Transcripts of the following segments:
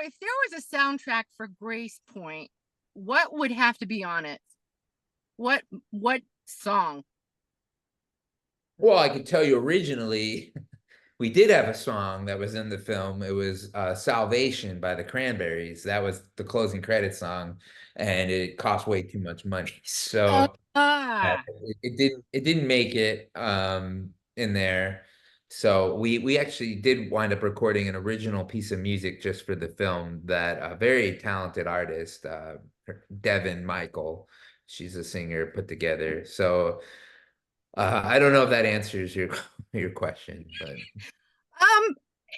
if there was a soundtrack for Grace Point, what would have to be on it? What song? Well, I could tell you originally, we did have a song that was in the film. It was Salvation by the Cranberries. That was the closing credit song, and it cost way too much money. So Ah, it didn't make it in there. So we actually did wind up recording an original piece of music just for the film that a very talented artist, Devin Michael, she's a singer, put together. So I don't know if that answers your your question, but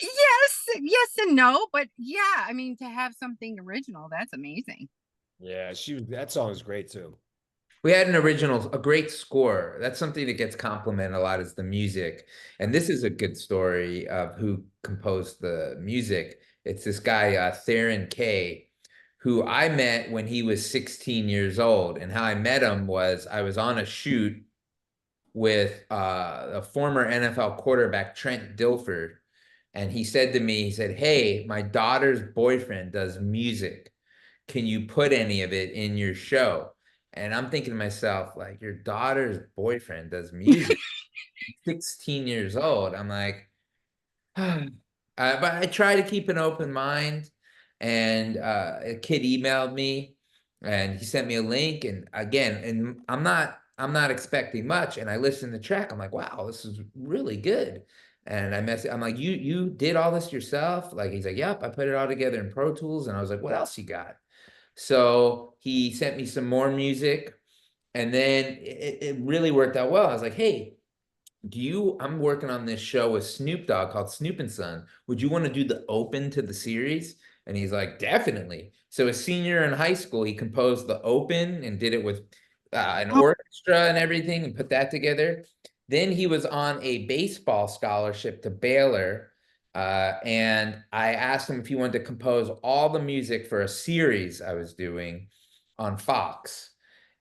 yes and no, but yeah, I mean to have something original, that's amazing. Yeah, she was that song is great too. we had a great score. That's something that gets complimented a lot is the music. And this is a good story of who composed the music. It's this guy, Theron Kay, who I met when he was 16 years old. And how I met him was I was on a shoot with a former NFL quarterback, Trent Dilfer. And he said to me, he said, "Hey, my daughter's boyfriend does music. Can you put any of it in your show?" And I'm thinking to myself, like, your daughter's boyfriend does music, 16 years old. I'm like, but I try to keep an open mind. And a kid emailed me and he sent me a link. And again, and I'm not expecting much. And I listened to the track. I'm like, wow, this is really good. And I'm like, you did all this yourself? Like, he's like, yep, I put it all together in Pro Tools. And I was like, what else you got? So he sent me some more music. And then it really worked out well. I was like, hey, I'm working on this show with Snoop Dogg called Snoop and Son. Would you want to do the open to the series? And he's like, definitely. So a senior in high school, he composed the open and did it with an Oh, orchestra and everything and put that together. Then he was on a baseball scholarship to Baylor. And I asked him if he wanted to compose all the music for a series I was doing on Fox,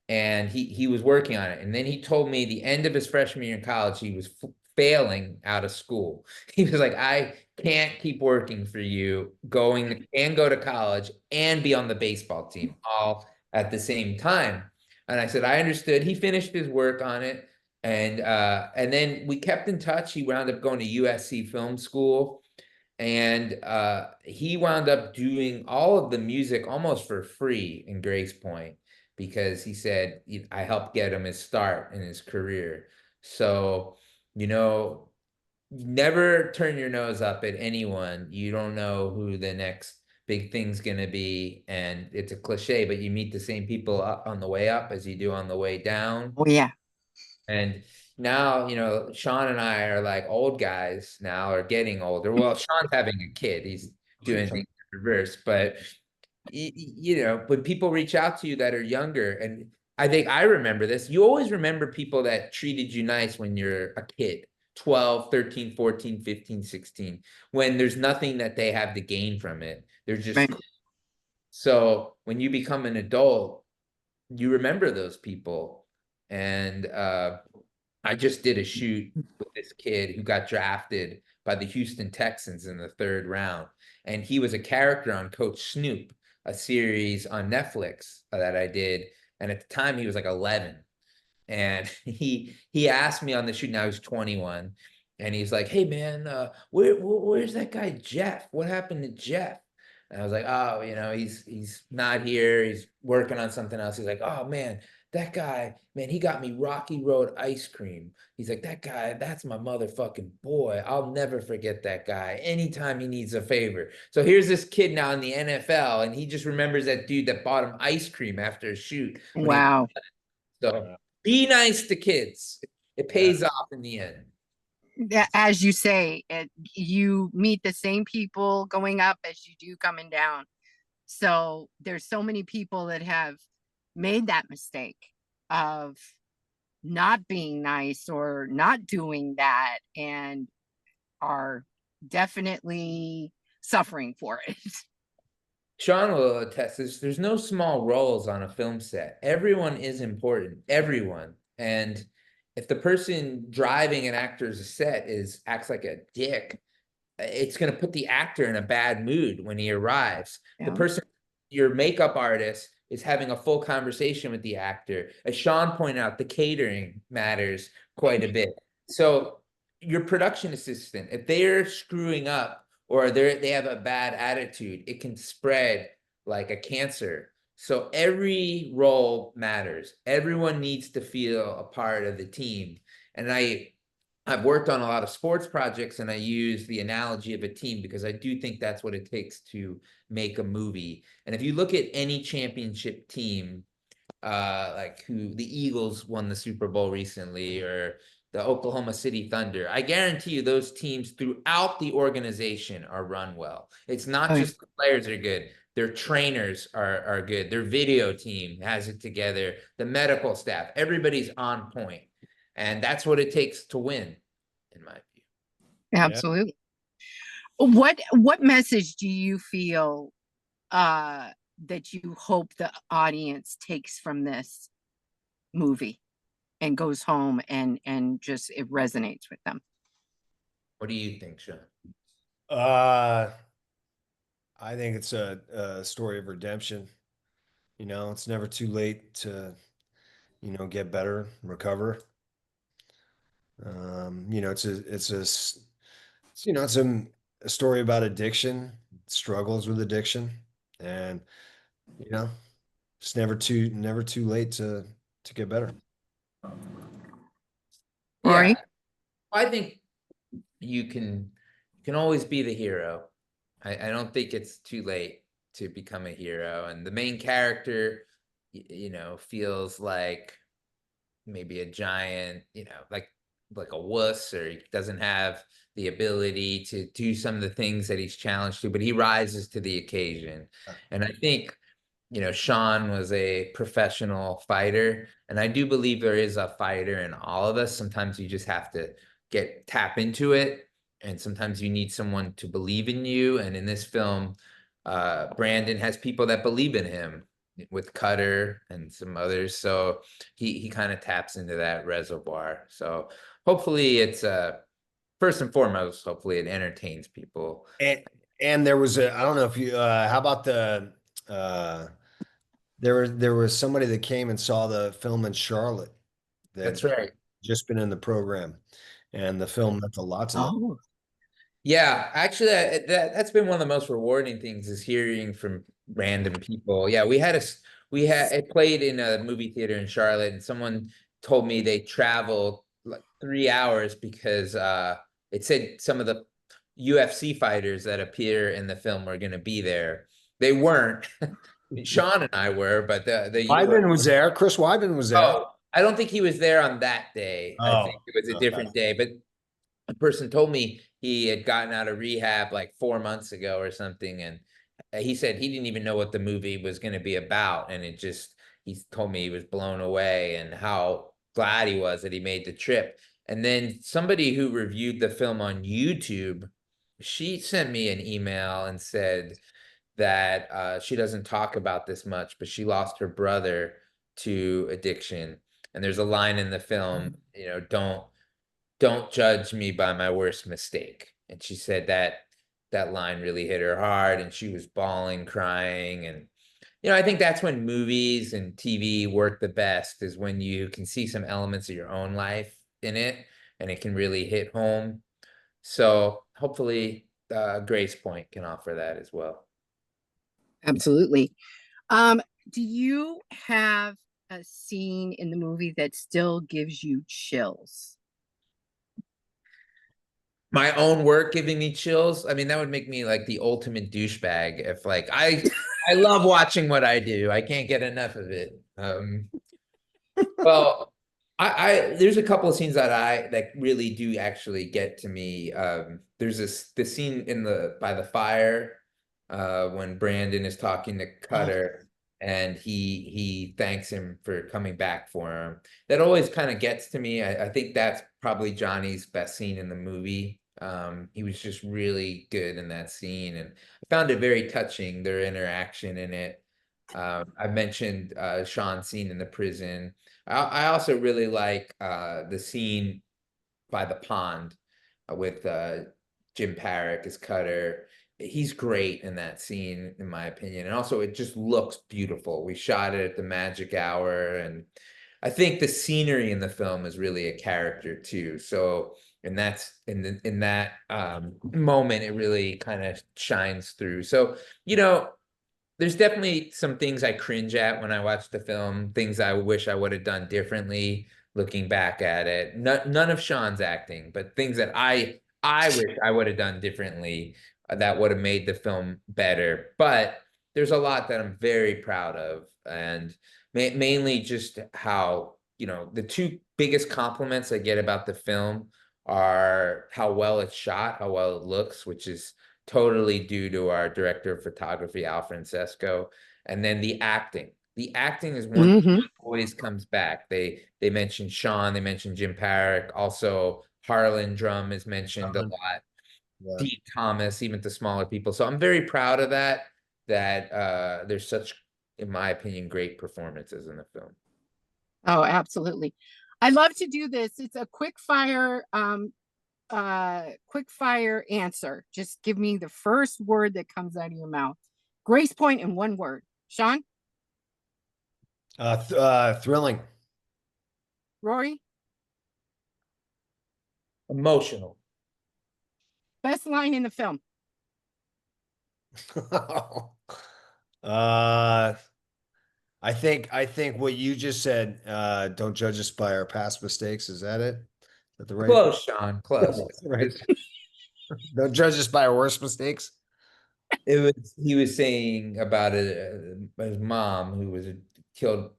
and he was working on it. And then he told me the end of his freshman year in college, he was failing out of school. He was like, I can't keep working for you, going and go to college and be on the baseball team all at the same time. And I said, I understood. He finished his work on it. And then we kept in touch. He wound up going to USC Film School. And he wound up doing all of the music almost for free in Grace Point because he said I helped get him his start in his career. So, you know, never turn your nose up at anyone. You don't know who the next big thing's going to be. And it's a cliche, but you meet the same people up on the way up as you do on the way down. yeah. And now, Sean and I are like old guys now, or getting older. Well, Sean's having a kid. He's doing things in reverse. But, when people reach out to you that are younger, and I think I remember this, you always remember people that treated you nice when you're a kid, 12, 13, 14, 15, 16, when there's nothing that they have to gain from it. They're just Right. cool. So when you become an adult, you remember those people. And I just did a shoot with this kid who got drafted by the Houston Texans in the third round. And he was a character on Coach Snoop, a series on Netflix that I did. And at the time he was like 11. And he asked me on the shoot, now he's 21. And he's like, hey man, where's that guy Jeff? What happened to Jeff? And I was like, oh, he's not here. He's working on something else. He's like, oh man, that guy, man, he got me Rocky Road ice cream. He's like, that guy, that's my motherfucking boy. I'll never forget that guy anytime he needs a favor. So here's this kid now in the NFL, and he just remembers that dude that bought him ice cream after a shoot when he. Wow. So be nice to kids. It Yeah. pays off in the end. As you say, you meet the same people going up as you do coming down. So there's so many people that have made that mistake of not being nice or not doing that and are definitely suffering for it. Sean will attest this. There's no small roles on a film set. Everyone is important. Everyone. And if the person driving an actor's set acts like a dick, it's going to put the actor in a bad mood when he arrives. The Yeah. person, your makeup artist, is having a full conversation with the actor. As Sean pointed out, the catering matters quite a bit. So your production assistant, if they're screwing up or they have a bad attitude, it can spread like a cancer. So every role matters. Everyone needs to feel a part of the team. And I've worked on a lot of sports projects, and I use the analogy of a team because I do think that's what it takes to make a movie. And if you look at any championship team, like who the Eagles won the Super Bowl recently, or the Oklahoma City Thunder, I guarantee you those teams throughout the organization are run well. It's not Oh, yeah. just the players are good. Their trainers are good. Their video team has it together. The medical staff, everybody's on point. And that's what it takes to win, in my view. Absolutely. What message do you feel that you hope the audience takes from this movie and goes home and just it resonates with them? What do you think, Sean? I think it's a story of redemption. You know, it's never too late to, you know, get better, recover. You know, you know, it's a story about addiction, struggles with addiction, and you know, it's never too late to get better. Rory? Yeah, I think you can always be the hero. I don't think it's too late to become a hero. And the main character, you know, feels like maybe a giant, you know, like a wuss, or he doesn't have the ability to do some of the things that he's challenged to, but he rises to the occasion. And I think, you know, Sean was a professional fighter, and I do believe there is a fighter in all of us. Sometimes you just have to tap into it, and sometimes you need someone to believe in you. And in this film, Brandon has people that believe in him with Cutter and some others. So he kind of taps into that reservoir. So hopefully it's first and foremost, hopefully it entertains people. And there was I don't know if you how about the uh there was somebody that came and saw the film in Charlotte that That's right. just been in the program, and the film meant a lot to them. Oh, Yeah, actually, that's been one of the most rewarding things is hearing from random people. Yeah, we had it played in a movie theater in Charlotte, and someone told me they traveled like 3 hours because it said some of the UFC fighters that appear in the film were going to be there. They weren't. Sean and I were, but the UFC. Weidman was there. Chris Weidman was there. Oh, I don't think he was there on that day. I think Oh, it was a different day, but a person told me he had gotten out of rehab like 4 months ago or something, and he said he didn't even know what the movie was going to be about, and he told me he was blown away and how glad he was that he made the trip. And then somebody who reviewed the film on YouTube, she sent me an email and said that she doesn't talk about this much, but she lost her brother to addiction. And there's a line in the film, you know, don't judge me by my worst mistake. And she said that line really hit her hard, and she was bawling, crying. And, you know, I think that's when movies and TV work the best, is when you can see some elements of your own life in it, and it can really hit home. So hopefully Grace Point can offer that as well. absolutely. Do you have a scene in the movie that still gives you chills? My own work giving me chills. I mean, that would make me like the ultimate douchebag if like I love watching what I do. I can't get enough of it. Well, I there's a couple of scenes that really do actually get to me. There's this scene in the by the fire when Brandon is talking to Cutter, and he thanks him for coming back for him. That always kind of gets to me. I think that's probably Johnny's best scene in the movie. He was just really good in that scene, and I found it very touching, their interaction in it. I mentioned Sean's scene in the prison. I also really like the scene by the pond with Jim Parrick as Cutter. He's great in that scene, in my opinion. And also it just looks beautiful. We shot it at the magic hour, and I think the scenery in the film is really a character too. So, and that's in that moment, it really kind of shines through. So, you know, there's definitely some things I cringe at when I watch the film, things I wish I would have done differently looking back at it. None of Sean's acting, but things that I wish I would have done differently that would have made the film better. But there's a lot that I'm very proud of, and mainly just how, you know, the two biggest compliments I get about the film are how well it's shot, how well it looks, which is totally due to our director of photography, Al Francesco, and then the acting. The acting is one thing that always comes back. They mentioned Sean, they mentioned Jim Parrick, also Harlan Drum is mentioned a lot. Yeah. Dean Thomas, even the smaller people. So I'm very proud of that. That there's such, in my opinion, great performances in the film. Oh, absolutely. I love to do this. It's a quick fire answer. Just give me the first word that comes out of your mouth. Grace Point in one word. Sean, Thrilling. Rory, Emotional. best line in the film. uh, I think what you just said, don't judge us by our past mistakes. Is that it? Is that the right? Close, Sean. Close. Right. Don't judge us by our worst mistakes. It was, he was saying about his mom who was killed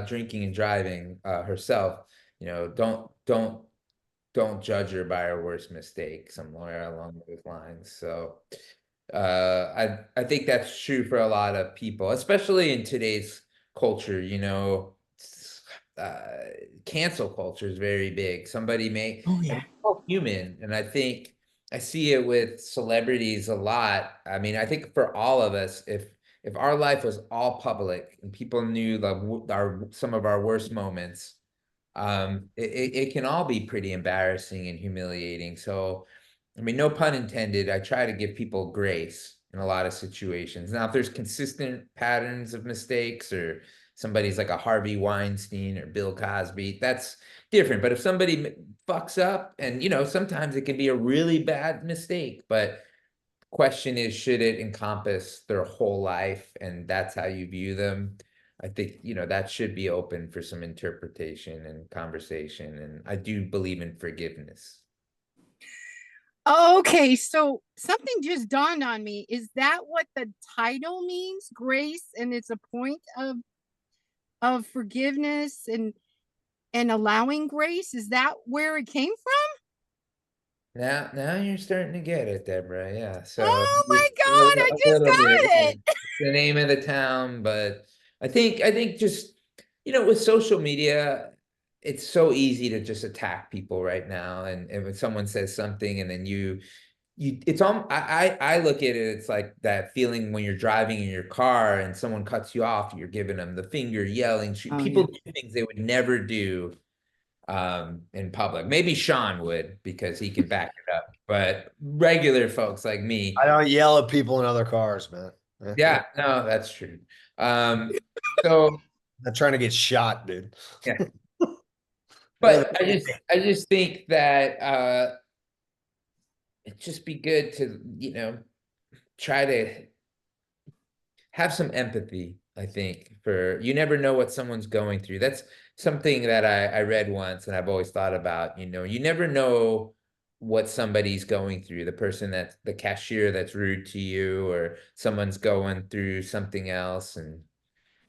drinking and driving herself. You know, don't judge her by her worst mistake, somewhere along those lines. So I think that's true for a lot of people, especially in today's culture. You know, uh, cancel culture is very big. Somebody may, Oh and yeah. we're all human, and I think I see it with celebrities a lot. I mean, I think for all of us, if our life was all public and people knew our some of our worst moments, it can all be pretty embarrassing and humiliating. So, I mean, no pun intended, I try to give people grace in a lot of situations. Now, if there's consistent patterns of mistakes, or somebody's like a Harvey Weinstein or Bill Cosby, that's different. But if somebody fucks up, and you know, sometimes it can be a really bad mistake, but question is, should it encompass their whole life, and that's how you view them? I think, you know, that should be open for some interpretation and conversation, and I do believe in forgiveness. Okay, so something just dawned on me. Is that what the title means? Grace, and it's a point of forgiveness and allowing grace? Is that where it came from? Now you're starting to get it, Deborah. Yeah. So Oh my God, I a just little bit, got yeah. it. The name of the town, but I think just, you know, with social media, it's so easy to just attack people right now. And when someone says something, and then it's all, I look at it, it's like that feeling when you're driving in your car and someone cuts you off, you're giving them the finger, yelling. Oh, People yeah. do things they would never do in public. Maybe Sean would, because he can back it up, but regular folks like me, I don't yell at people in other cars, man. yeah, no, that's true. Um, so I'm trying to get shot, dude. yeah, Yeah, but I just think that it'd just be good to, you know, try to have some empathy. I think, for, you never know what someone's going through. That's something that I read once, and I've always thought about. You know, you never know what somebody's going through. The person that's the cashier that's rude to you, or someone's going through something else, and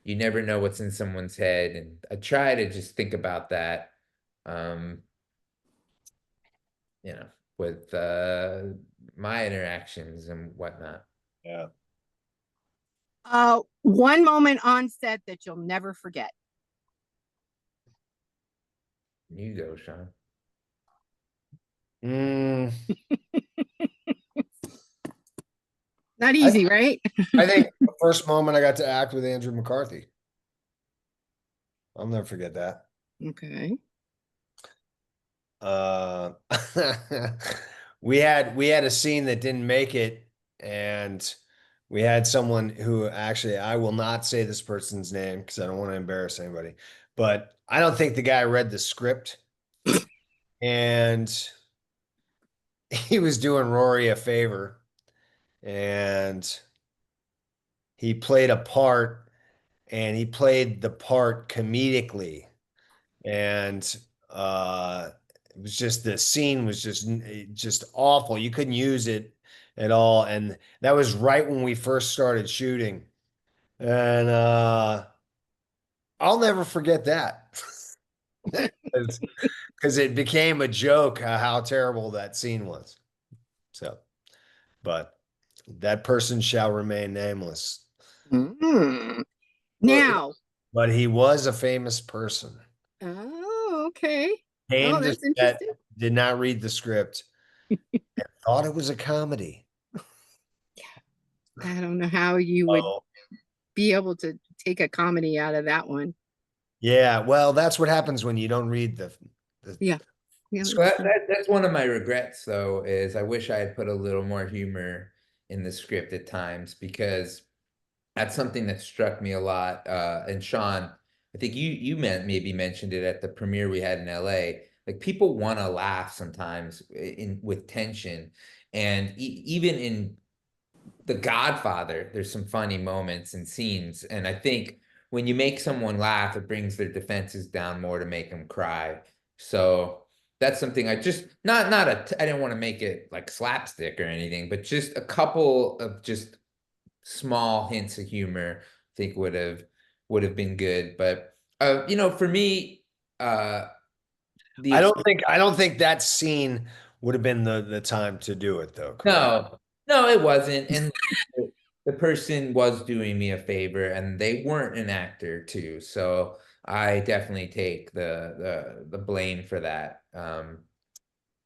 you never know what's in someone's head. And I try to just think about that, um, you know, with my interactions and whatnot. yeah. One moment on set that you'll never forget. You go, Sean. Mm, Not easy, right? I think the first moment I got to act with Andrew McCarthy. I'll never forget that. Okay. Uh, we had a scene that didn't make it, and we had someone who actually, I will not say this person's name because I don't want to embarrass anybody, but I don't think the guy read the script, and he was doing Rory a favor, and he played a part, and he played the part comedically, and it was just, the scene was just awful. You couldn't use it at all, and that was right when we first started shooting, and I'll never forget that. Because it became a joke how terrible that scene was. So, but that person shall remain nameless. Mm. Well, Now, But he was a famous person. oh, okay. Oh, Came to that's set, interesting. did not read the script, thought it was a comedy. I don't know how you would Oh, be able to take a comedy out of that one. yeah. Well, that's what happens when you don't read the Yeah, yeah, so that's true. that's one of my regrets, though, is I wish I had put a little more humor in the script at times, because that's something that struck me a lot. And Sean, I think you maybe mentioned it at the premiere we had in LA. Like, people want to laugh sometimes in with tension, and even in The Godfather, there's some funny moments and scenes, and I think when you make someone laugh, it brings their defenses down more to make them cry. So that's something I just not I didn't want to make it like slapstick or anything, but just a couple of just small hints of humor, I think would have been good. But for me, the I don't think that scene would have been the time to do it though, Corey. no, no, it wasn't. And the person was doing me a favor, and they weren't an actor too. So I definitely take the blame for that.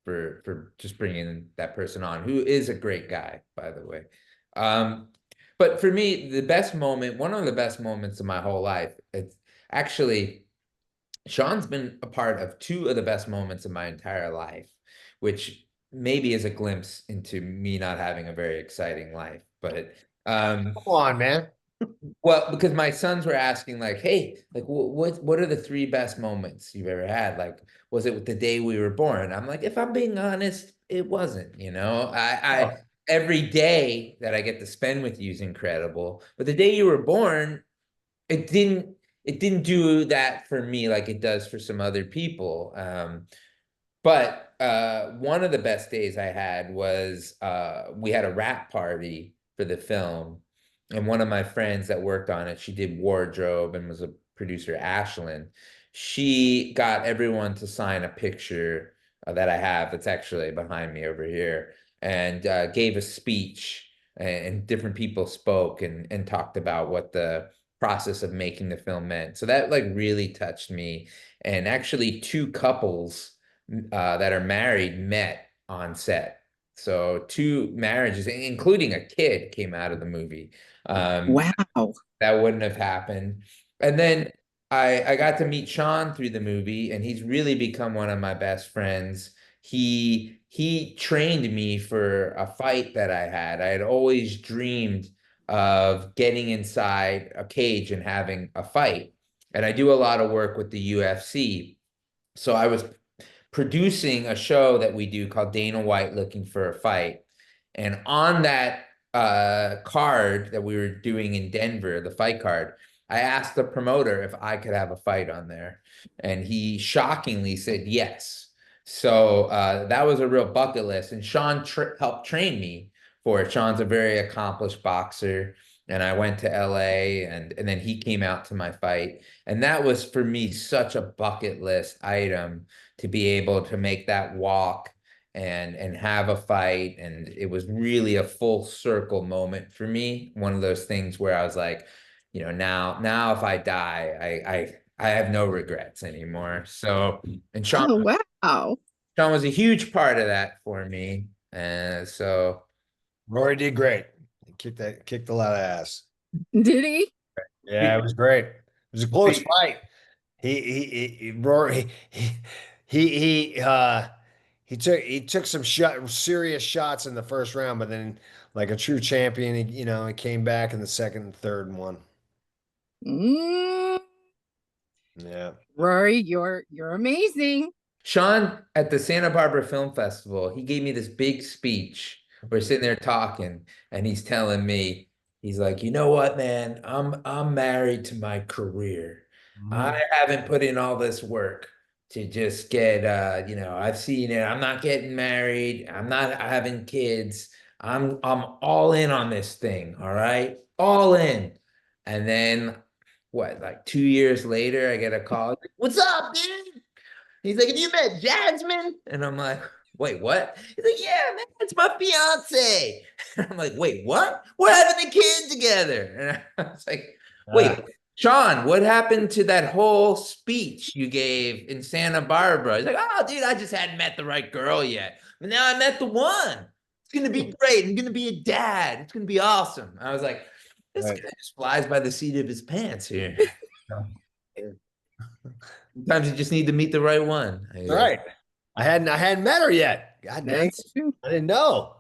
For just bringing that person on, who is a great guy, by the way. Um, but for me, one of the best moments of my whole life, it's actually Sean's been a part of two of the best moments of my entire life, which maybe is a glimpse into me not having a very exciting life. But um, Come on, man. well, because my sons were asking, like, "Hey, like, what are the three best moments you've ever had? Like, was it the day we were born?" I'm like, if I'm being honest, it wasn't. I Oh. every day that I get to spend with you is incredible, but the day you were born, it didn't do that for me like it does for some other people. But one of the best days I had was we had a wrap party for the film, and one of my friends that worked on it, she did wardrobe and was a producer, Ashlyn. She got everyone to sign a picture that I have that's actually behind me over here, and gave a speech, and different people spoke and talked about what the process of making the film meant. So that, like, really touched me. And actually, two couples that are married met on set. So two marriages, including a kid, came out of the movie. Um, Wow. that wouldn't have happened. And then I got to meet Sean through the movie, and he's really become one of my best friends. He trained me for a fight that I had. I had always dreamed of getting inside a cage and having a fight. And I do a lot of work with the UFC. So I was producing a show that we do called Dana White Looking for a Fight. And on that card that we were doing in Denver, the fight card, I asked the promoter if I could have a fight on there. And he shockingly said yes. So that was a real bucket list. And Sean helped train me for it. Sean's a very accomplished boxer. And I went to LA, and then he came out to my fight. And that was for me such a bucket list item, to be able to make that walk and have a fight. And it was really a full circle moment for me. One of those things where I was like, now if I die, I have no regrets anymore. So, and Oh, wow. Sean was a huge part of that for me. And so Rory did great. He kicked a lot of ass. Did he? Yeah, it was great. It was a close fight. Rory he he took some serious shots in the first round, but then like a true champion, he came back in the second and third and won. Mm, Yeah. Rory, you're amazing. Sean at the Santa Barbara Film Festival, he gave me this big speech. We're sitting there talking, and he's telling me, he's like, you know what, man? I'm married to my career. I Mhm. haven't put in all this work to just get I've seen it. I'm not getting married. I'm not having kids. I'm all in on this thing, all right? All in. And then what, like 2 years later, I get a call. Like, what's up, dude? He's like, have you met Jasmine? And I'm like, wait, what? He's like, yeah, man, it's my fiance. And I'm like, wait, what? We're having a kid together. And I was like, wait, Ah, Sean, what happened to that whole speech you gave in Santa Barbara? He's like, oh, dude, I just hadn't met the right girl yet. But now I met the one. It's going to be great. I'm going to be a dad. It's going to be awesome. I was like, this right. guy just flies by the seat of his pants here. Sometimes you just need to meet the right one, I guess. Right. I hadn't met her yet. God dang it. That's true. I didn't know.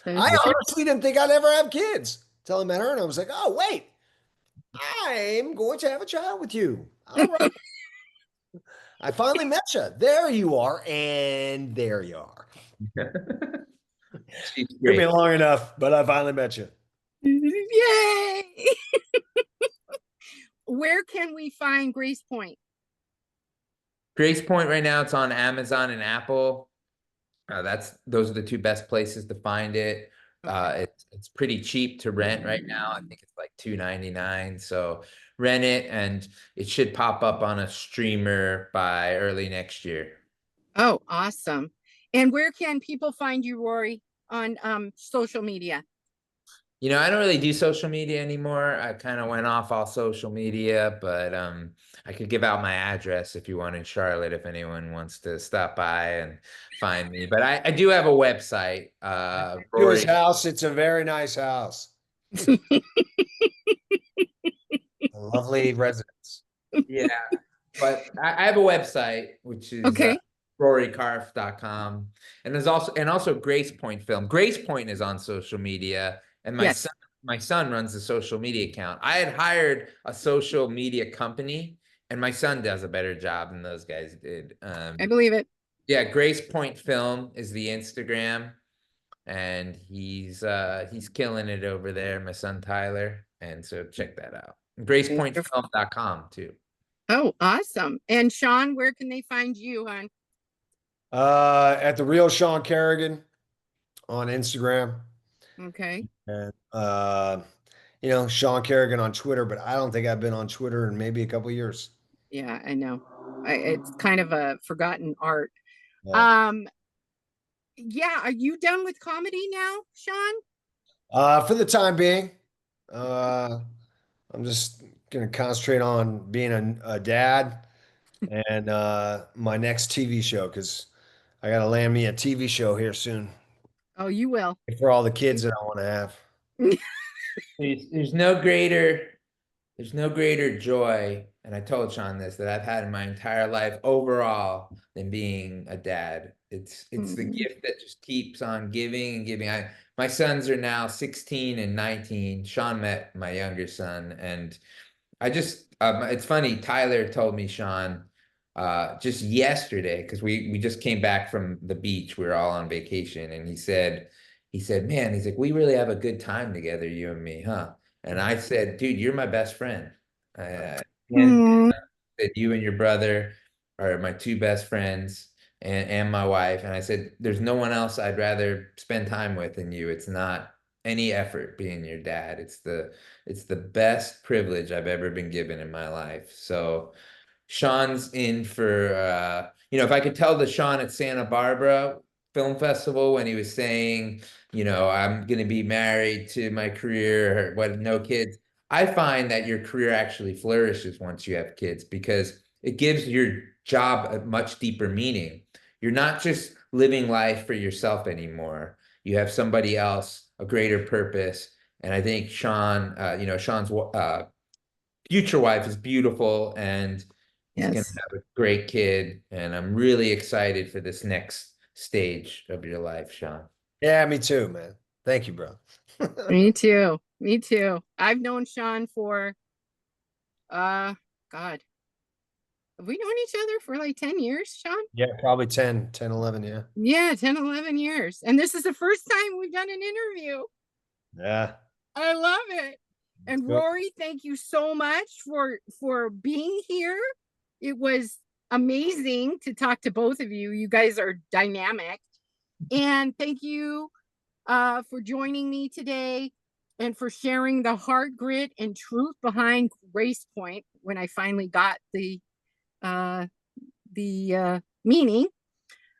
I That's true. honestly didn't think I'd ever have kids until I met her, and I was like, oh wait, I'm going to have a child with you. All right. I finally met you. There you are, and there you are. She's Took me great. long enough, but I finally met you. Yay! Where can we find Grace Point? Grace Point right now, it's on Amazon and Apple. Those are the two best places to find it. Okay. It's pretty cheap to rent right now. I think it's like $2.99. So rent it, and it should pop up on a streamer by early next year. Oh, awesome. And where can people find you, Rory, on social media? I don't really do social media anymore. I kind of went off all social media, but I could give out my address if you want in Charlotte, if anyone wants to stop by and find me. But I do have a website, To his Rory. house. It's a very nice house. A lovely residence. Yeah, but I have a website which is Okay. rorycarf.com, and there's also Grace Point Film. Grace Point is on social media, and my Yes. son my son runs the social media account. I had hired a social media company, and my son does a better job than those guys did. I believe it. Yeah, Grace Point Film is the Instagram, and he's killing it over there, my son Tyler. And so check that out. Wonderful. GracePointFilm.com too. Oh, awesome. And Sean, where can they find you, hon? At the real Sean Kerrigan on Instagram, Okay. and Sean Kerrigan on Twitter, but I don't think I've been on Twitter in maybe a couple years. Yeah, I know. It's kind of a forgotten art. Yeah. Um, yeah, are you done with comedy now, Sean? For the time being, I'm just gonna concentrate on being a dad and my next TV show because I gotta land me a TV show here soon Oh, you will. for all the kids that I want to have. There's no greater joy, and I told Sean this, that I've had in my entire life overall than being a dad. It's the Mhm. gift that just keeps on giving and giving. My sons are now 16 and 19. Sean met my younger son, and it's funny, Tyler told me, Sean, just yesterday, because we just came back from the beach. We were all on vacation, and he said, man, he's like, we really have a good time together, you and me, huh? And I said, dude, you're my best friend. And Mm, that you and your brother are my two best friends, and my wife. And I said, there's no one else I'd rather spend time with than you. It's not any effort being your dad. It's the best privilege I've ever been given in my life. So Sean's in for if I could tell the Sean at Santa Barbara Film Festival when he was saying, I'm gonna be married to my career, what, no kids. I find that your career actually flourishes once you have kids because it gives your job a much deeper meaning. You're not just living life for yourself anymore. You have somebody else, a greater purpose. And I think Sean's future wife is beautiful, and he's going to yes. have a great kid. And I'm really excited for this next stage of your life, Sean. Yeah, me too, man. Thank you, bro. Me too. Me too. I've known Sean for, God, have we known each other for like 10 years, Sean? Yeah, probably 10, 11, yeah. Yeah, 10, 11 years. And this is the first time we've done an interview. Yeah. I love it. And Good. Rory, thank you so much for being here. It was amazing to talk to both of you. You guys are dynamic. And thank you for joining me today and for sharing the heart, grit, and truth behind Grace Point when I finally got the meaning.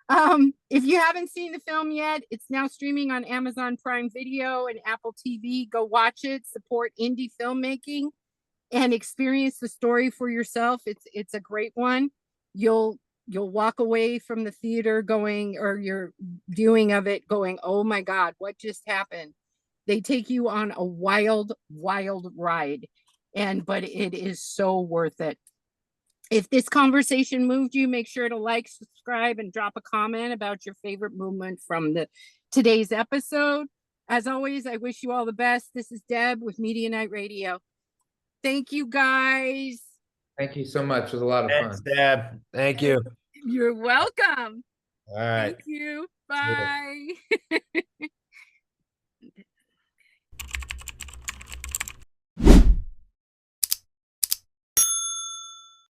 If you haven't seen the film yet, it's now streaming on Amazon Prime Video and Apple TV. Go watch it, support indie filmmaking, and experience the story for yourself. It's a great one. You'll walk away from the theater going, or your viewing of it going, oh my God, what just happened? They take you on a wild, wild ride. But it is so worth it. If this conversation moved you, make sure to like, subscribe, and drop a comment about your favorite movement from today's episode. As always, I wish you all the best. This is Deb with Media Night Radio. Thank you, guys. Thank you so much. It was a lot of Thanks, fun. Deb. Thank you. You're welcome. All right. Thank you. Bye.